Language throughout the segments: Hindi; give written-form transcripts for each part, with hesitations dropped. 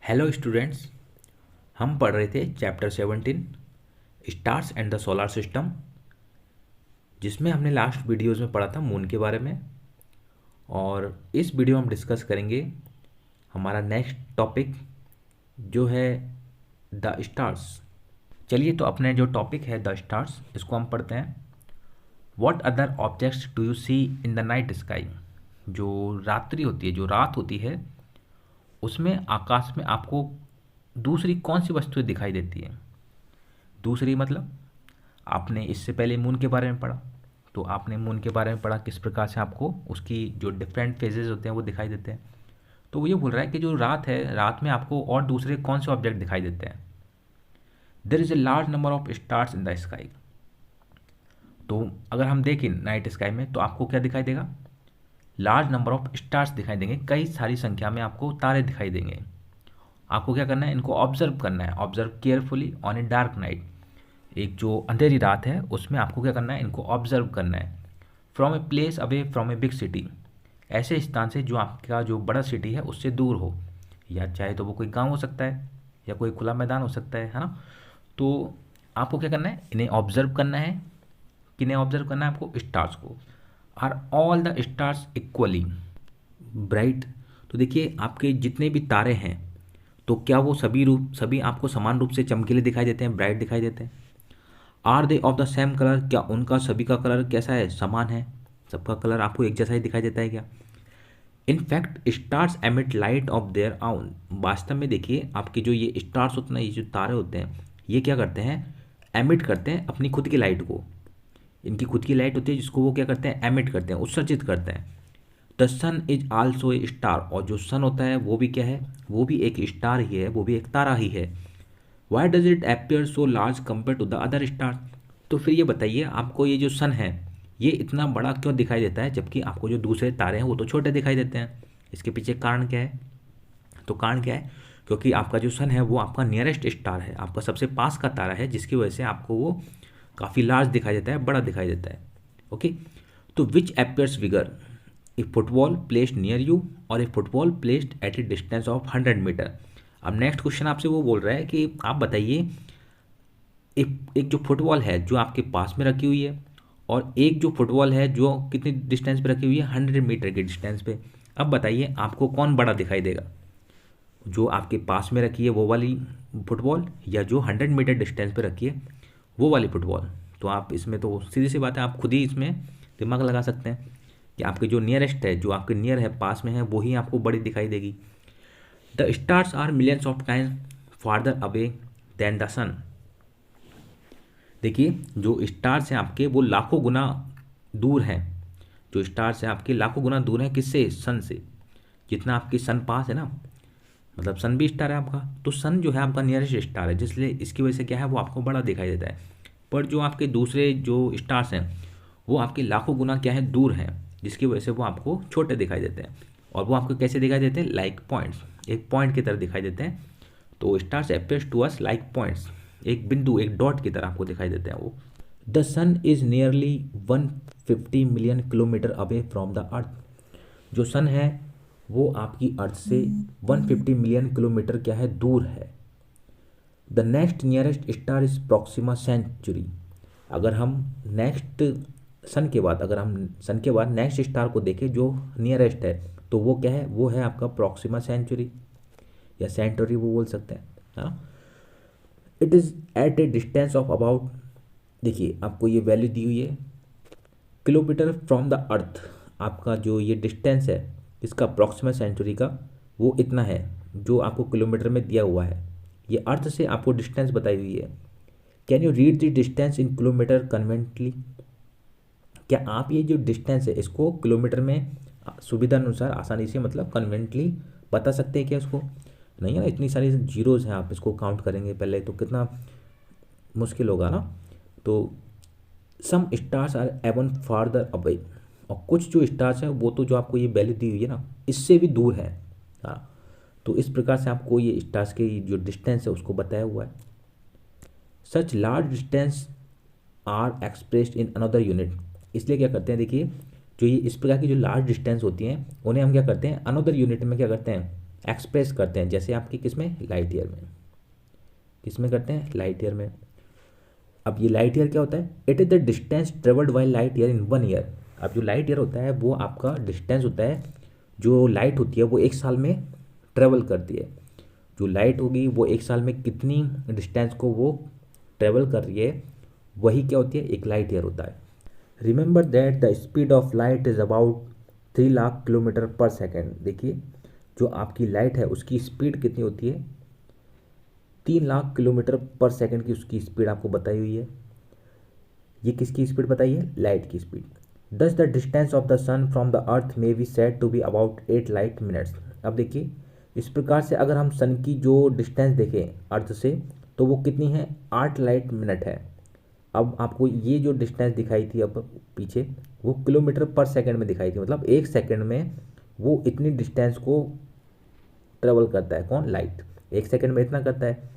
हेलो स्टूडेंट्स, हम पढ़ रहे थे chapter 17 stars and the solar system, जिसमें हमने लास्ट वीडियोज़ में पढ़ा था मून के बारे में। और इस वीडियो में हम डिस्कस करेंगे हमारा नेक्स्ट टॉपिक जो है द स्टार्स। चलिए, तो अपने जो टॉपिक है द स्टार्स, इसको हम पढ़ते हैं। What other objects do you see in the night sky. जो रात्रि होती है, जो रात होती है, उसमें आकाश में आपको दूसरी कौन सी वस्तुएं दिखाई देती है। दूसरी मतलब आपने इससे पहले मून के बारे में पढ़ा, तो आपने मून के बारे में पढ़ा किस प्रकार से आपको उसकी जो डिफरेंट फेजेस होते हैं वो दिखाई देते हैं। तो वो ये बोल रहा है कि जो रात है, रात में आपको और दूसरे कौन से ऑब्जेक्ट दिखाई देते हैं। There is a large number of stars in the sky. तो अगर हम देखें नाइट स्काई में, तो आपको क्या दिखाई देगा? लार्ज नंबर ऑफ स्टार्स दिखाई देंगे, कई सारी संख्या में आपको तारे दिखाई देंगे। आपको क्या करना है? इनको ऑब्जर्व करना है, observe carefully on a dark night. एक जो अंधेरी रात है उसमें आपको क्या करना है? इनको ऑब्जर्व करना है। From a place away from a big city, ऐसे स्थान से जो आपका जो बड़ा सिटी है उससे दूर हो, या चाहे तो वो कोई गांव हो सकता है या कोई खुला मैदान हो सकता है ना। तो आपको क्या करना है? इन्हें ऑब्जर्व करना है। किन्हें ऑब्जर्व करना है? आपको स्टार्स को। Are all the stars equally bright. तो देखिए, आपके जितने भी तारे हैं, तो क्या वो सभी आपको समान रूप से चमकीले दिखाई देते हैं, ब्राइट दिखाई देते हैं? Are they of the same colour, क्या उनका सभी का कलर कैसा है? समान है? सबका कलर आपको एक जैसा ही दिखाई देता है क्या? In fact stars emit light of their आउन। वास्तव में देखिए, आपके जो ये स्टार्स होते हैं, ये जो तारे होते हैं, ये क्या करते हैं? एमिट करते हैं अपनी खुद की लाइट को। इनकी खुद की लाइट होती है जिसको वो क्या करते हैं? एमिट करते हैं, उत्सर्जित करते हैं। The sun is also a star, और जो सन होता है वो भी क्या है? वो भी एक स्टार ही है, वो भी एक तारा ही है। Why does it appear so large compare to the other star. तो फिर ये बताइए, आपको ये जो सन है ये इतना बड़ा क्यों दिखाई देता है, जबकि आपको जो दूसरे तारे हैं वो तो छोटे दिखाई देते हैं? इसके पीछे कारण क्या है? तो कारण क्या है? क्योंकि आपका जो सन है वो आपका नियरेस्ट स्टार है, आपका सबसे पास का तारा है, जिसकी वजह से आपको वो काफ़ी लार्ज दिखाई देता है, बड़ा दिखाई देता है। ओके, तो which appears bigger, a football placed near you और a football placed at a distance of 100 metre. अब नेक्स्ट क्वेश्चन आपसे वो बोल रहा है कि आप बताइए, एक जो फुटबॉल है जो आपके पास में रखी हुई है, और एक जो फुटबॉल है जो कितनी डिस्टेंस पे रखी हुई है? 100 मीटर की डिस्टेंस पे। अब बताइए, आपको कौन बड़ा दिखाई देगा? जो आपके पास में रखी है वो वाली फुटबॉल, या जो 100 मीटर डिस्टेंस पे रखी है वो वाली फुटबॉल? तो आप इसमें तो सीधी सी बात है, आप खुद ही इसमें दिमाग लगा सकते हैं कि आपके जो नियरेस्ट है, जो आपके नियर है, पास में है, वही आपको बड़ी दिखाई देगी। The stars are millions of times farther away than the sun. देखिए, जो स्टार्स हैं आपके वो लाखों गुना दूर हैं। जो स्टार्स हैं आपके लाखों गुना दूर हैं, किससे? सन से। जितना आपके सन पास है ना, मतलब सन भी स्टार है आपका, तो सन जो है आपका नियरेस्ट स्टार है, जिसलिए इसकी वजह से क्या है, वो आपको बड़ा दिखाई देता है। पर जो आपके दूसरे जो स्टार्स हैं वो आपके लाखों गुना क्या है? दूर हैं, जिसकी वजह से वो आपको छोटे दिखाई देते हैं। और वो आपको कैसे दिखाई देते हैं? लाइक पॉइंट्स, एक पॉइंट की तरह दिखाई देते हैं। तो stars appears to us like points, एक बिंदु, एक डॉट की तरह आपको दिखाई देते हैं वो। The sun is nearly 150 million kilometre away from the earth. जो सन है वो आपकी अर्थ से 150 मिलियन किलोमीटर क्या है? दूर है। The next nearest star is Proxima Centauri. अगर हम नेक्स्ट सन के बाद, अगर हम सन के बाद नेक्स्ट स्टार को देखें जो नियरेस्ट है, तो वो क्या है? वो है आपका प्रॉक्सिमा सेंचुरी, या सेंचुरी वो बोल सकते हैं, है ना। It is at a distance of about, देखिए आपको ये वैल्यू दी हुई है किलोमीटर फ्रॉम द अर्थ। आपका जो ये डिस्टेंस है इसका प्रॉक्सिमा सेंचुरी का, वो इतना है जो आपको किलोमीटर में दिया हुआ है। ये अर्थ से आपको डिस्टेंस बताई हुई है। Can you read the distance in kilometre conveniently. क्या आप ये जो डिस्टेंस है इसको किलोमीटर में सुविधा अनुसार आसानी से, मतलब कन्वेंटली बता सकते हैं क्या इसको? नहीं है ना, इतनी सारी जीरोज़ हैं, आप इसको काउंट करेंगे पहले तो कितना मुश्किल होगा ना। तो some stars are even farther away, और कुछ जो स्टार्स हैं वो तो जो आपको ये वैल्यू दी हुई है ना, इससे भी दूर है। हाँ, तो इस प्रकार से आपको ये स्टार्स के जो डिस्टेंस है उसको बताया हुआ है। Such large distance are expressed in another unit. इसलिए क्या करते हैं, देखिए जो ये इस प्रकार की जो लार्ज डिस्टेंस होती हैं उन्हें हम क्या करते हैं? अनदर यूनिट में क्या करते हैं? एक्सप्रेस करते हैं, जैसे आपकी किस में, लाइट ईयर में। किस में करते हैं, लाइट ईयर में। अब ये लाइट ईयर क्या होता है, it is the distance travelled by light year in 1 year. अब जो लाइट ईयर होता है वो आपका डिस्टेंस होता है, जो लाइट होती है वो 1 साल में ट्रेवल करती है। जो लाइट होगी वो 1 साल में कितनी डिस्टेंस को वो ट्रेवल कर रही है, वही क्या होती है, एक लाइट ईयर होता है। Remember that the speed of light is about 3 lakh kilometre पर सेकेंड। देखिए जो आपकी लाइट है उसकी स्पीड कितनी होती है, 3 लाख किलोमीटर पर सेकेंड की उसकी स्पीड आपको बताई हुई है। ये किसकी स्पीड बताई है, लाइट की speed. Thus the distance of the sun from the earth may be said to be about 8 light minutes. अब देखिए इस प्रकार से अगर हम सन की जो डिस्टेंस देखें अर्थ से, तो वो कितनी है, 8 लाइट मिनट है। अब आपको ये जो डिस्टेंस दिखाई थी अब पीछे, वो किलोमीटर पर सेकंड में दिखाई थी, मतलब 1 सेकंड में वो इतनी डिस्टेंस को ट्रेवल करता है, कौन, लाइट। 1 सेकंड में इतना करता है,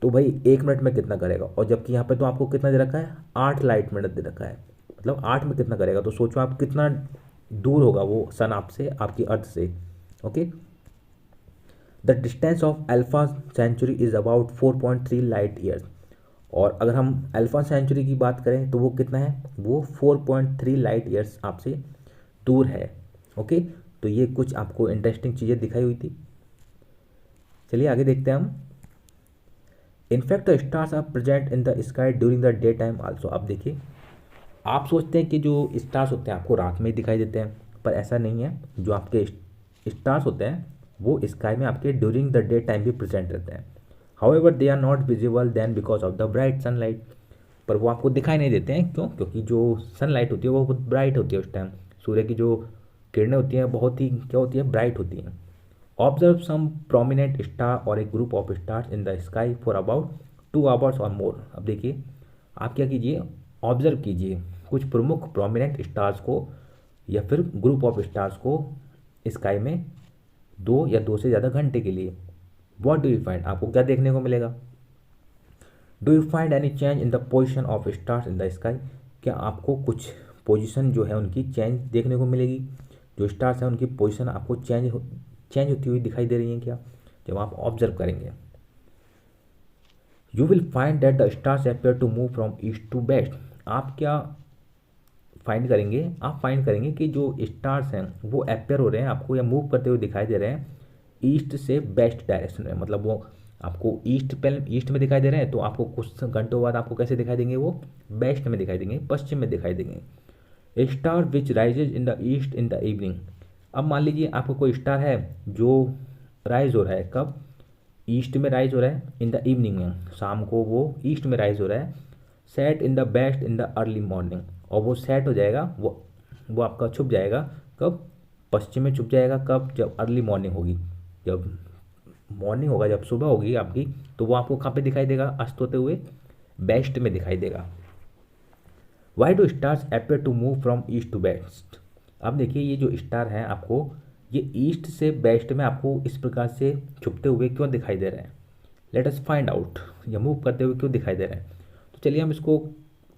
तो भाई 1 मिनट में कितना करेगा। और जबकि यहाँ पे तो आपको कितना दे रखा है, 8 लाइट मिनट दे रखा है, मतलब 8 में कितना करेगा। तो सोचो आप कितना दूर होगा वो सन आपसे, आपकी अर्थ से। Okay, the distance of alpha centauri is about 4.3 light years. और अगर हम अल्फा सेंचुरी की बात करें तो वो कितना है, वो 4.3 लाइट ईयर्स आपसे दूर है। ओके, तो ये कुछ आपको इंटरेस्टिंग चीज़ें दिखाई हुई थी। चलिए आगे देखते हैं हम। In fact the stars are present in the sky during the day time also. अब देखिए आप सोचते हैं कि जो स्टार्स होते हैं आपको रात में ही दिखाई देते हैं, पर ऐसा नहीं है। जो आपके स्टार्स होते हैं वो स्काई में आपके ड्यूरिंग द डे टाइम भी प्रेजेंट रहते हैं। However they are not visible then because of the bright sunlight. पर वो आपको दिखाई नहीं देते हैं, क्यों, क्योंकि जो सनलाइट होती है वो बहुत ब्राइट होती है उस टाइम। सूर्य की जो किरणें होती हैं बहुत ही क्या होती है, ब्राइट होती हैं। Observe some prominent star or a group of stars in the sky for about 2 hours or more. अब देखिए आप क्या कीजिए, ऑब्जर्व कीजिए कुछ प्रमुख प्रोमिनेंट स्टार्स को या फिर ग्रुप ऑफ स्टार्स को स्काई में 2 या 2 से ज़्यादा घंटे के लिए। व्हाट डू यू फाइंड, आपको क्या देखने को मिलेगा। Do you find any change in the position of stars in the sky. क्या आपको कुछ पोजिशन जो है उनकी चेंज देखने को मिलेगी, जो स्टार्स हैं उनकी पोजिशन आपको चेंज होती हुई दिखाई दे रही हैं क्या, जब आप ऑब्जर्व करेंगे। You will find that the stars appear to move from east to west. आप क्या फाइंड करेंगे, आप फाइंड करेंगे कि जो स्टार्स हैं वो अपेयर हो रहे हैं आपको या मूव करते हुए दिखाई दे रहे हैं ईस्ट से वेस्ट डायरेक्शन में। मतलब वो आपको ईस्ट में दिखाई दे रहे हैं, तो आपको कुछ घंटों बाद आपको कैसे दिखाई देंगे, वो वेस्ट में दिखाई देंगे, पश्चिम में दिखाई देंगे। A star which rises in the east in the evening. अब मान लीजिए आपको कोई स्टार है जो राइज हो रहा है, कब, ईस्ट में राइज हो रहा है, इन द इवनिंग में, शाम को वो ईस्ट में राइज हो रहा है। Set in the best in the early morning, और वो सेट हो जाएगा, वो आपका छुप जाएगा कब, पश्चिम में छुप जाएगा, कब, जब अर्ली मॉर्निंग होगी, जब मॉर्निंग होगा, जब सुबह होगी आपकी, तो वो आपको कहाँ पे दिखाई देगा, अस्त होते हुए वेस्ट में दिखाई देगा। Why do stars appear to move from east to west. अब देखिए ये जो स्टार हैं आपको ये ईस्ट से वेस्ट में आपको इस प्रकार से छुपते हुए क्यों दिखाई दे रहे हैं। लेट अस फाइंड आउट, या मूव करते हुए क्यों दिखाई दे रहे हैं। तो चलिए हम इसको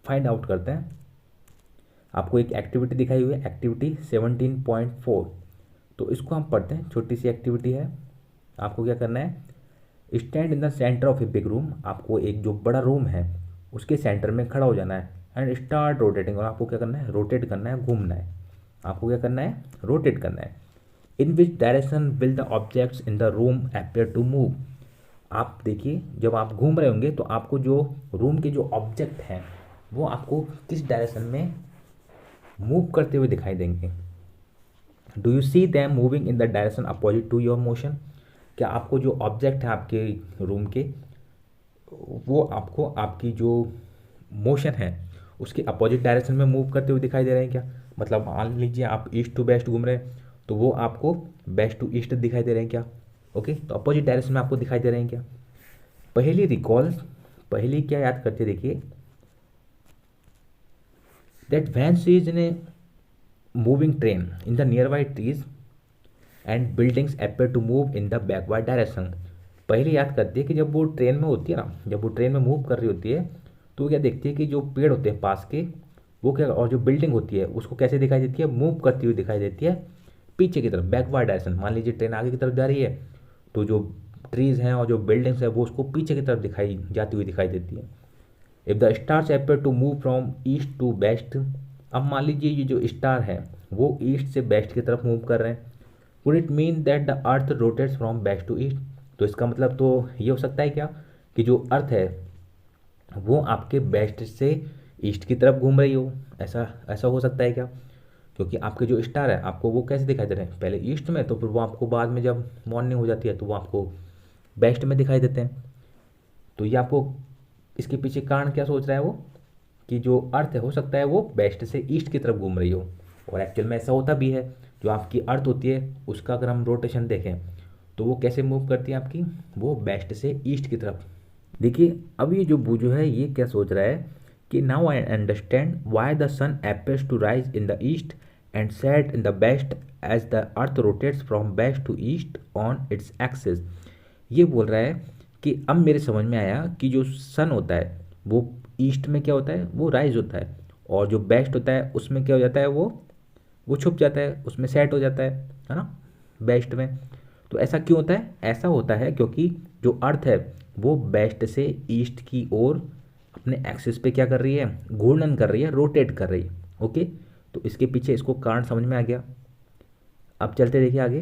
फाइंड आउट करते हैं। आपको एक एक्टिविटी दिखाई हुई है, एक्टिविटी 17.4। तो इसको हम पढ़ते हैं, छोटी सी एक्टिविटी है। आपको क्या करना है, stand in the centre of a big room. आपको एक जो बड़ा रूम है उसके सेंटर में खड़ा हो जाना है, एंड स्टार्ट रोटेटिंग। और आपको क्या करना है, रोटेट करना है, घूमना है। आपको क्या करना है, रोटेट करना है। In which direction will the objects in the room appear to move. आप देखिए जब आप घूम रहे होंगे तो आपको जो रूम के जो ऑब्जेक्ट हैं वो आपको किस डायरेक्शन में मूव करते हुए दिखाई देंगे। Do you see them moving in the direction opposite to your motion. क्या आपको जो ऑब्जेक्ट है आपके रूम के, वो आपको आपकी जो मोशन है उसके अपोजिट डायरेक्शन में मूव करते हुए दिखाई दे रहे हैं क्या। मतलब मान लीजिए आप ईस्ट टू वेस्ट घूम रहे हैं तो वो आपको वेस्ट टू ईस्ट दिखाई दे रहे हैं क्या। ओके, तो अपोजिट डायरेक्शन में आपको दिखाई दे रहे हैं क्या। पहली रिकॉल, पहली क्या याद करते देखिए, that when she is in a moving train in the nearby trees and buildings appear to move in the backward direction. पहले याद करती है कि जब वो ट्रेन में होती है ना, जब वो ट्रेन में मूव कर रही होती है तो क्या देखती है कि जो पेड़ होते हैं पास के वो क्या, और जो बिल्डिंग होती है उसको कैसे दिखाई देती है, मूव करती हुई दिखाई देती है पीछे की तरफ, बैकवर्ड डायरेक्शन। मान लीजिए ट्रेन आगे की तरफ जा रही है तो जो ट्रीज हैं और जो बिल्डिंग्स है वो उसको पीछे की तरफ दिखाई जाती हुई दिखाई देती है। If the stars appear to move from east to west, अब मान लीजिए ये जो स्टार है वो ईस्ट से वेस्ट की तरफ मूव कर रहे हैं, would it mean that the earth rotates from west to east, तो इसका मतलब तो ये हो सकता है क्या कि जो अर्थ है वो आपके वेस्ट से ईस्ट की तरफ घूम रही हो, ऐसा ऐसा हो सकता है क्या? क्योंकि आपके जो स्टार है आपको वो कैसे दिखाई दे रहे हैं, पहले ईस्ट में, तो फिर वो आपको बाद में जब मॉर्निंग हो जाती है तो वो आपको वेस्ट में दिखाई देते हैं। तो ये आपको इसके पीछे कारण क्या सोच रहा है वो, कि जो अर्थ है हो सकता है वो वेस्ट से ईस्ट की तरफ घूम रही हो, और एक्चुअल में ऐसा होता भी है। जो आपकी अर्थ होती है उसका अगर हम रोटेशन देखें तो वो कैसे मूव करती है आपकी, वो वेस्ट से ईस्ट की तरफ। देखिए अब ये जो बूझो है ये क्या सोच रहा है कि now I understand why the sun appears to rise in the east and set in the west as the earth rotates from west to east on its axis. ये बोल रहा है कि अब मेरे समझ में आया कि जो सन होता है वो ईस्ट में क्या होता है, वो राइज होता है, और जो वेस्ट होता है उसमें क्या हो जाता है, वो छुप जाता है, उसमें सेट हो जाता है ना, वेस्ट में। तो ऐसा क्यों होता है? ऐसा होता है क्योंकि जो अर्थ है वो वेस्ट से ईस्ट की ओर अपने एक्सिस पे क्या कर रही है, घूर्णन कर रही है, रोटेट कर रही है। ओके, तो इसके पीछे इसको कारण समझ में आ गया। अब चलते देखिए आगे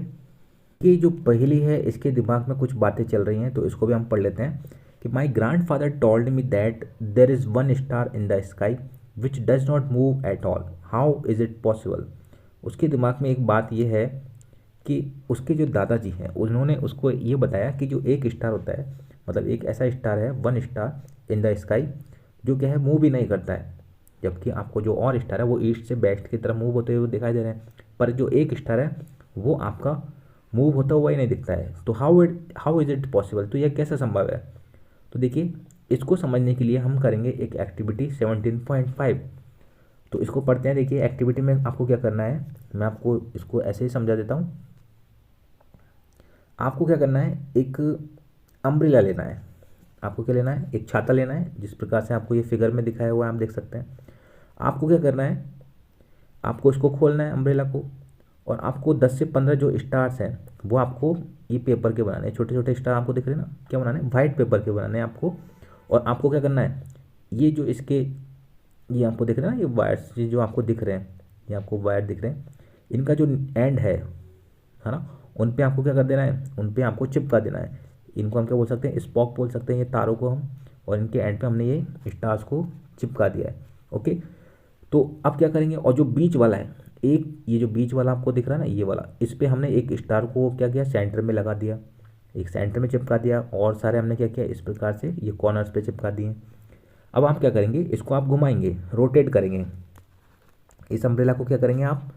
कि जो पहली है इसके दिमाग में कुछ बातें चल रही हैं, तो इसको भी हम पढ़ लेते हैं कि my grand father told me that there is one star in the sky which does not move at all, how is it possible. उसके दिमाग में एक बात यह है कि उसके जो दादाजी हैं उन्होंने उसको ये बताया कि जो एक स्टार होता है, मतलब एक ऐसा स्टार है, one star in the sky, जो क्या है मूव भी नहीं करता है, जबकि आपको जो और स्टार है वो ईस्ट से वेस्ट की तरफ मूव होते हुए दिखाई दे रहे हैं, पर जो एक स्टार है वो आपका मूव होता हुआ ही नहीं दिखता है। तो हाउ इज़ इट पॉसिबल, तो यह कैसे संभव है? तो देखिए इसको समझने के लिए हम करेंगे एक एक्टिविटी 17.5। तो इसको पढ़ते हैं। देखिए एक्टिविटी में आपको क्या करना है, मैं आपको इसको ऐसे ही समझा देता हूँ। आपको क्या करना है, एक अम्ब्रेला लेना है। आपको क्या लेना है, एक छाता लेना है, जिस प्रकार से आपको ये फिगर में दिखाया हुआ है आप देख सकते हैं। आपको क्या करना है, आपको इसको खोलना है अम्ब्रेला को, और आपको 10 से 15 जो स्टार्स हैं वो आपको ये पेपर के बनाने हैं, छोटे छोटे स्टार आपको दिख रहे हैं ना, क्या बनाने हैं, वाइट पेपर के बनाने हैं आपको। और आपको क्या करना है, ये जो इसके ये आपको दिख रहे हैं ना, ये वायर्स ये जो आपको दिख रहे हैं, ये आपको वायर दिख रहे हैं, इनका जो एंड है ना, उन पे आपको क्या कर देना है, उन पे आपको चिपका देना है। इनको हम क्या बोल सकते हैं, स्पॉक बोल सकते हैं ये तारों को हम, और इनके एंड पे हमने ये स्टार्स को चिपका दिया है। ओके, तो अब क्या करेंगे, और जो बीच वाला है, एक ये जो बीच वाला आपको दिख रहा है ना, ये वाला, इस पर हमने एक स्टार को क्या किया, सेंटर में लगा दिया, एक सेंटर में चिपका दिया, और सारे हमने क्या किया, इस प्रकार से ये कॉर्नर्स पे चिपका दिए। अब आप क्या करेंगे, इसको आप घुमाएंगे, रोटेट करेंगे, इस अम्ब्रेला को क्या करेंगे आप,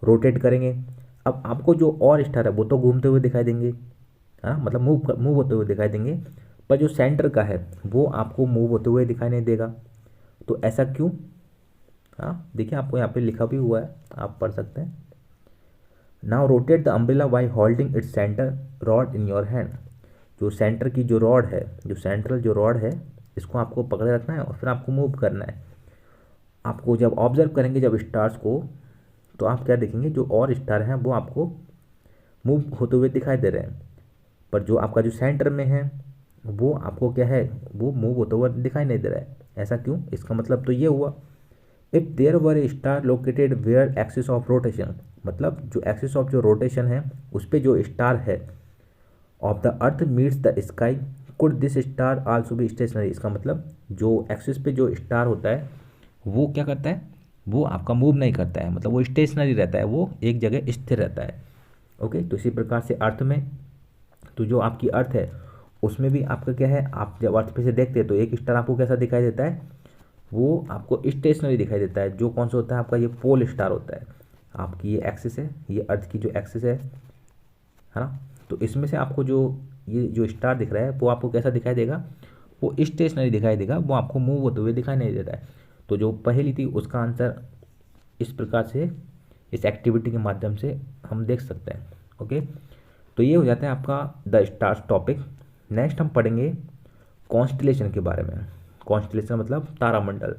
रोटेट करेंगे। अब आपको जो और स्टार है वो तो घूमते हुए दिखाई देंगे, हाँ, मतलब मूव होते हुए दिखाई देंगे, पर जो सेंटर का है वो आपको मूव होते हुए दिखाई नहीं देगा। तो ऐसा क्यों? हाँ देखिए आपको यहाँ पे लिखा भी हुआ है, आप पढ़ सकते हैं। Now rotate the umbrella by holding its centre rod in your hand. जो सेंटर की जो रॉड है, जो सेंट्रल जो रॉड है, इसको आपको पकड़े रखना है और फिर आपको मूव करना है। आपको जब ऑब्जर्व करेंगे जब स्टार्स को, तो आप क्या देखेंगे, जो और स्टार हैं वो आपको मूव होते हुए दिखाई दे रहे हैं, पर जो आपका जो सेंटर में है वो आपको क्या है, वो मूव होता हुआ दिखाई नहीं दे रहा है। ऐसा क्यों? इसका मतलब तो ये हुआ, if there were a star located where axis of rotation, मतलब जो एक्सिस ऑफ जो रोटेशन है उस पर जो स्टार है of the earth meets the sky, could this star also be stationary. इसका मतलब जो एक्सिस पे जो स्टार होता है वो क्या करता है, वो आपका मूव नहीं करता है, मतलब वो स्टेशनरी रहता है, वो एक जगह स्थिर रहता है। ओके, तो इसी प्रकार से अर्थ में, तो जो आपकी अर्थ है उसमें भी आपका क्या है, आप जब अर्थ पे से देखते हैं तो एक स्टार आपको कैसा दिखाई देता है, वो आपको स्टेशनरी दिखाई देता है। जो कौन सा होता है आपका, ये पोल स्टार होता है। आपकी ये एक्सिस है, ये अर्थ की जो एक्सिस है ना, तो इसमें से आपको जो ये जो स्टार दिख रहा है वो आपको कैसा दिखाई देगा, वो स्टेशनरी दिखाई देगा, वो आपको मूव होते हुए दिखाई नहीं देता है। तो जो पहली थी उसका आंसर इस प्रकार से इस एक्टिविटी के माध्यम से हम देख सकते हैं। ओके, तो ये हो जाता है आपका द स्टार्स टॉपिक। नेक्स्ट हम पढ़ेंगे कॉन्स्टलेशन के बारे में। कॉन्स्टलेशन मतलब तारामंडल।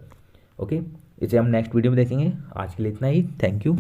ओके, इसे हम नेक्स्ट वीडियो में देखेंगे। आज के लिए इतना ही, थैंक यू।